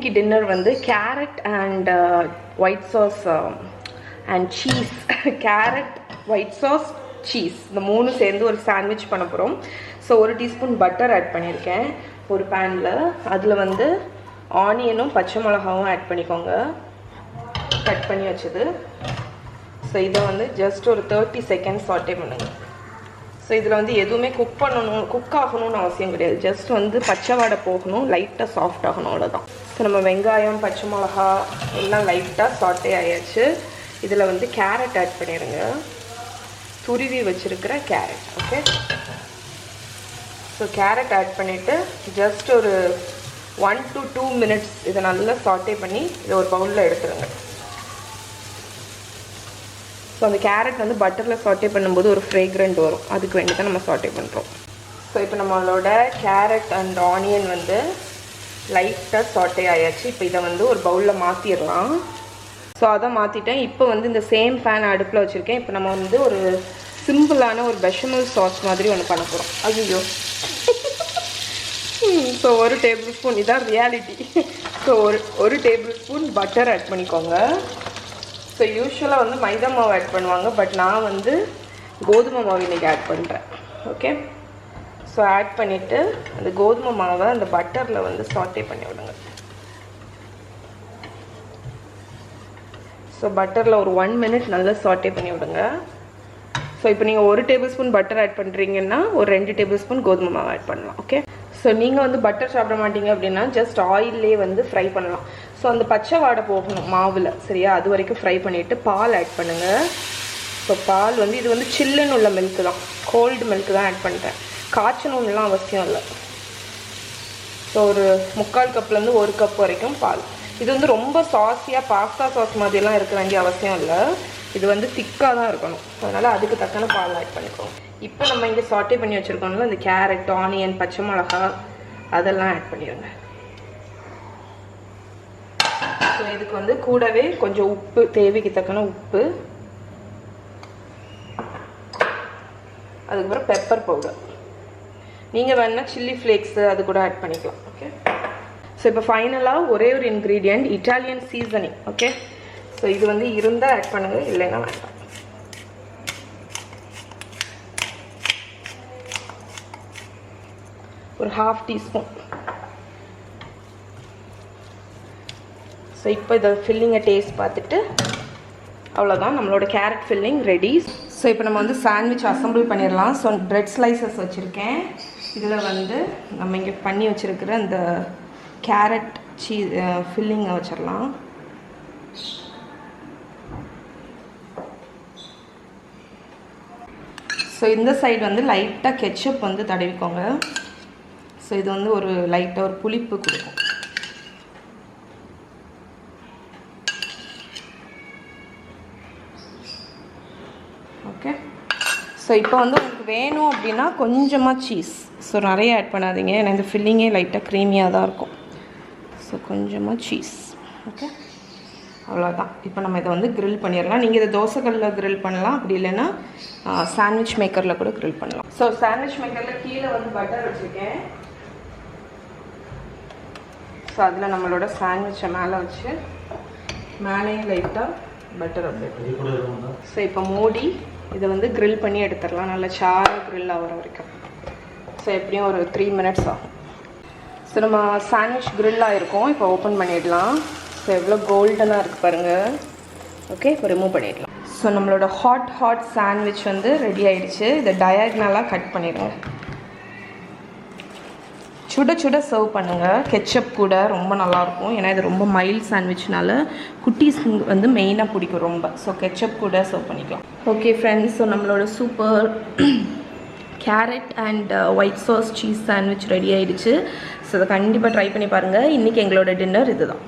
இன்னைக்கு டின்னர் வந்து carrot and white sauce and cheese carrot white sauce cheese இந்த மூணு சேர்ந்து ஒரு சாண்ட்விச் பண்ண போகிறோம். ஸோ 1 டீஸ்பூன் பட்டர் ஆட் பண்ணியிருக்கேன் ஒரு பேனில். அதில் வந்து ஆனியனும் பச்சை மிளகாவும் ஆட் பண்ணிக்கோங்க, கட் பண்ணி வச்சது. ஸோ இதை வந்து ஜஸ்ட் ஒரு 30 செகண்ட்ஸ் சாட்டே பண்ணுங்கள். ஸோ இதில் வந்து எதுவுமே குக் ஆகணும்னு அவசியம் கிடையாது. ஜஸ்ட் வந்து பச்சை வாடை போகணும், லைட்டாக சாஃப்ட் ஆகணும், அவ்வளோதான். ஸோ நம்ம வெங்காயம் பச்சை மிளகா எல்லாம் லைட்டாக சாட்டே ஆயாச்சு. இதில் வந்து கேரட் ஆட் பண்ணிடுங்க, துருவி வச்சுருக்கிற carrot. Okay, so carrot add பண்ணிவிட்டு ஜஸ்ட் ஒரு 1 to 2 மினிட்ஸ் இதை நல்லா சாட்டே பண்ணி இதை ஒரு பவுலில் எடுத்துருங்க. ஸோ அந்த கேரட் வந்து பட்டரில் சாட்டே பண்ணும்போது ஒரு ஃப்ரேக்ரண்ட் வரும், அதுக்கு வேண்டி தான் நம்ம சாட்டே பண்ணுறோம். ஸோ இப்போ நம்மளோட கேரட் அண்ட் ஆனியன் வந்து லைட்டாக சாட்டே ஆயாச்சு. இப்போ இதை வந்து ஒரு பவுலில் மாற்றிடலாம். ஸோ அதை மாற்றிட்டேன். இப்போ வந்து இந்த சேம் பேன் அடுப்பில் வச்சுருக்கேன். இப்போ நம்ம வந்து ஒரு சிம்பிளான ஒரு பெஷமல் சாஸ் மாதிரி ஒன்று பண்ண போகிறோம். ஐயோ ஸோ 1 டேபிள் ஸ்பூன், இதான் ரியாலிட்டி. ஸோ ஒரு டேபிள் ஸ்பூன் பட்டர் ஆட் பண்ணிக்கோங்க. ஸோ யூஸ்வலாக வந்து மைதா மாவு ஆட் பண்ணுவாங்க, பட் நான் வந்து கோதுமை மாவு இன்றைக்கி ஆட் பண்ணுறேன். ஓகே, ஸோ ஆட் பண்ணிவிட்டு அந்த கோதுமை மாவை அந்த பட்டரில் வந்து சாட்டே பண்ணி விடுங்க. ஸோ பட்டரில் ஒரு 1 மினிட் நல்லா சாட்டே பண்ணி விடுங்க. ஸோ இப்போ நீங்கள் 1 டேபிள் ஸ்பூன் பட்டர் ஆட் பண்ணுறீங்கன்னா ஒரு 2 டேபிள் ஸ்பூன் கோதுமை மாவு ஆட் பண்ணலாம். ஓகே, ஸோ நீங்கள் வந்து பட்டர் சாப்பிட மாட்டீங்க அப்படின்னா ஜஸ்ட் ஆயிலே வந்து ஃப்ரை பண்ணலாம். ஸோ அந்த பச்சை வாடை போகணும் மாவில், சரியா? அது வரைக்கும் ஃப்ரை பண்ணிவிட்டு பால் ஆட் பண்ணுங்கள். ஸோ பால் வந்து இது வந்து சில்லுன்னு உள்ள மில்க்கு தான், கோல்டு மில்க்கு தான் ஆட் பண்ணுறேன். காய்ச்சணும்லாம் அவசியம் இல்லை. ஸோ ஒரு 3/4 கப்லேருந்து 1 கப் வரைக்கும் பால். இது வந்து ரொம்ப சாஸியாக பாஸ்தா சாஸ் மாதிரிலாம் இருக்க வேண்டிய அவசியம் இல்லை. இது வந்து திக்காக தான் இருக்கணும், அதனால் அதுக்கு தக்கன பால் ஆட் பண்ணிக்கோங்க. இப்போ நம்ம இங்கே சாட்டே பண்ணி வச்சுருக்கோம்ல இந்த கேரட் ஆனியன் பச்சை மிளகா அதெல்லாம் ஆட் பண்ணிடுங்க. ஸோ இதுக்கு வந்து கூடவே கொஞ்சம் உப்பு, தேவைக்கு தக்கன உப்பு, அதுக்கப்புறம் பெப்பர் பவுடர். நீங்கள் வேணால் சில்லி ஃப்ளேக்ஸு அது கூட ஆட் பண்ணிக்கலாம். ஓகே, ஸோ இப்போ ஃபைனலாக ஒரே ஒரு ingredient Italian seasoning. Okay, so இது வந்து இருந்தால் ஆட் பண்ணுங்கள், இல்லைன்னா வேண்டாம். ஒரு 1/2 டீஸ்பூன். ஸோ இப்போ இதை ஃபில்லிங்கை டேஸ்ட் பார்த்துட்டு அவ்வளோதான், நம்மளோட கேரட் ஃபில்லிங் ரெடி. ஸோ இப்போ நம்ம வந்து சாண்ட்விச் அசம்பிள் பண்ணிடலாம். ஸோ பிரெட் ஸ்லைசஸ் வச்சுருக்கேன். இதில் வந்து நம்ம இங்கே பண்ணி வச்சுருக்கிற இந்த கேரட் ஃபில்லிங்கை வச்சிடலாம். ஸோ இந்த சைடு வந்து லைட்டாக கெச்சப் வந்து தடவிக்கோங்க. ஸோ இது வந்து ஒரு லைட்டாக ஒரு புளிப்பு கொடுக்கும். ஓகே, ஸோ இப்போ வந்து உங்களுக்கு வேணும் அப்படின்னா கொஞ்சமாக சீஸ், ஸோ நிறைய ஆட் பண்ணாதீங்க, ஏன்னா இந்த ஃபில்லிங்கே லைட்டாக க்ரீமியாக தான் இருக்கும். ஸோ கொஞ்சமாக சீஸ். ஓகே, அவ்வளோதான். இப்போ நம்ம இதை வந்து க்ரில் பண்ணிடலாம். நீங்கள் இதை தோசைக்கல்லில் க்ரில் பண்ணலாம், அப்படி இல்லைன்னா சாண்ட்விச் மேக்கரில் கூட க்ரில் பண்ணலாம். ஸோ சாண்ட்விச் மேக்கரில் கீழே வந்து பட்டர் வச்சுருக்கேன். ஸோ அதில் நம்மளோட சாண்ட்விச்சை மேலே வச்சு மேலேயும் லைட்டாக பட்டர் அப்படியே. ஸோ இப்போ மூடி இதை வந்து க்ரில் பண்ணி எடுத்துடலாம், நல்லா சாராக க்ரில் ஆகிற வரைக்கும். ஸோ எப்படியும் ஒரு 3 மினிட்ஸ் ஆகும். ஸோ நம்ம சாண்ட்விச் க்ரில் ஆகிருக்கோம். இப்போ ஓப்பன் பண்ணிடலாம். ஸோ எவ்வளோ கோல்டனாக இருக்குது பாருங்கள். ஓகே, இப்போ ரிமூவ் பண்ணிடலாம். ஸோ நம்மளோட ஹாட் சாண்ட்விச் வந்து ரெடி ஆகிடுச்சு. இதை டயக்னலாக கட் பண்ணிடுங்க. சுட சுட சர்வ் பண்ணுங்கள், கெச்சப் கூட ரொம்ப நல்லாயிருக்கும். ஏன்னா இது ரொம்ப மைல்ட் சாண்ட்விச்னால குட்டீஸ்க்கு வந்து மெயினாக பிடிக்கும் ரொம்ப. ஸோ கெச்சப் கூட சர்வ் பண்ணிக்கலாம். ஓகே ஃப்ரெண்ட்ஸ், ஸோ நம்மளோட super carrot and white sauce cheese sandwich ready ஆகிடுச்சு. ஸோ அதை கண்டிப்பாக ட்ரை பண்ணி பாருங்கள். இன்றைக்கி எங்களோட டின்னர் இதுதான்.